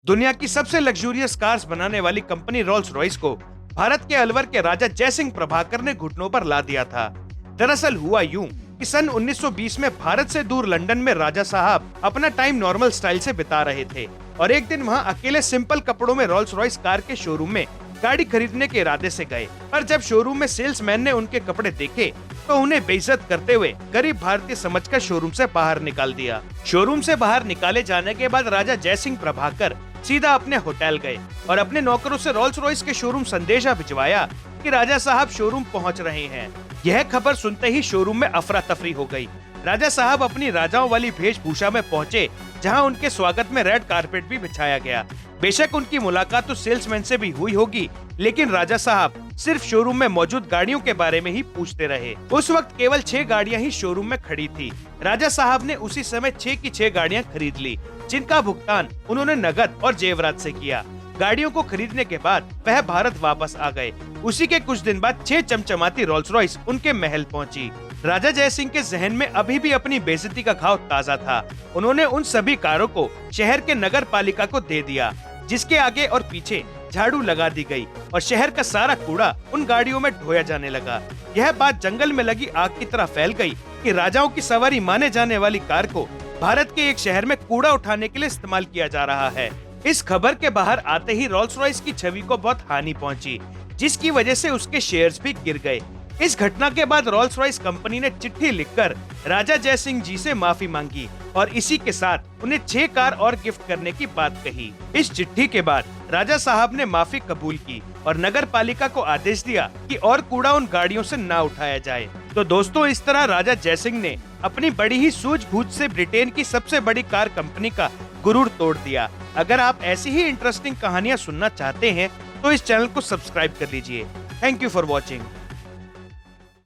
दुनिया की सबसे लग्जूरियस कार्स बनाने वाली कंपनी रोल्स रॉयस को भारत के अलवर के राजा जयसिंह प्रभाकर ने घुटनों पर ला दिया था। दरअसल हुआ यूं कि सन 1920 में भारत से दूर लंदन में राजा साहब अपना टाइम नॉर्मल स्टाइल से बिता रहे थे और एक दिन वहां अकेले सिंपल कपड़ों में रोल्स रॉयस कार के शोरूम में गाड़ी खरीदने के इरादे से गए। पर जब शोरूम में सेल्समैन ने उनके कपड़े देखे तो उन्हें बेइज्जत करते हुए गरीब भारतीय समझकर शोरूम से बाहर निकाल दिया। शोरूम से बाहर निकाले जाने के बाद राजा जयसिंह प्रभाकर सीधा अपने होटल गए और अपने नौकरों से रोल्स रॉयस के शोरूम संदेशा भिजवाया कि राजा साहब शोरूम पहुंच रहे हैं। यह खबर सुनते ही शोरूम में अफरा तफरी हो गई। राजा साहब अपनी राजाओं वाली वेशभूषा में पहुंचे, जहां उनके स्वागत में रेड कारपेट भी बिछाया गया। बेशक उनकी मुलाकात तो सेल्समैन से भी हुई होगी, लेकिन राजा साहब सिर्फ शोरूम में मौजूद गाड़ियों के बारे में ही पूछते रहे। उस वक्त केवल 6 गाड़ियां ही शोरूम में खड़ी थी। राजा साहब ने उसी समय 6 की 6 गाड़ियां खरीद ली, जिनका भुगतान उन्होंने नगद और जेवरात से किया। गाड़ियों को खरीदने के बाद वह भारत वापस आ गए। उसी के कुछ दिन बाद 6 चमचमाती रोल्स रॉयस उनके महल पहुंची। राजा जयसिंह के जहन में अभी भी अपनी बेइज्जती का घाव ताजा था। उन्होंने उन सभी कारों को शहर के नगर पालिका को दे दिया, जिसके आगे और पीछे झाड़ू लगा दी गई और शहर का सारा कूड़ा उन गाड़ियों में ढोया जाने लगा। यह बात जंगल में लगी आग की तरह फैल गई कि राजाओं की सवारी माने जाने वाली कार को भारत के एक शहर में कूड़ा उठाने के लिए इस्तेमाल किया जा रहा है। इस खबर के बाहर आते ही रोल्स रॉयस की छवि को बहुत हानि पहुंची, जिसकी वजह से उसके शेयर्स भी गिर गए। इस घटना के बाद रोल्स रॉयस कंपनी ने चिट्ठी लिखकर राजा जयसिंह जी से माफी मांगी और इसी के साथ उन्हें 6 कार और गिफ्ट करने की बात कही। इस चिट्ठी के बाद राजा साहब ने माफी कबूल की और नगर पालिका को आदेश दिया कि और कूड़ा उन गाड़ियों से ना उठाया जाए। तो दोस्तों, इस तरह राजा जयसिंह ने अपनी बड़ी ही सूझबूझ से ब्रिटेन की सबसे बड़ी कार कंपनी का गुरूर तोड़ दिया। अगर आप ऐसी ही इंटरेस्टिंग कहानियाँ सुनना चाहते हैं तो इस चैनल को सब्सक्राइब कर लीजिए। Thank you for watching.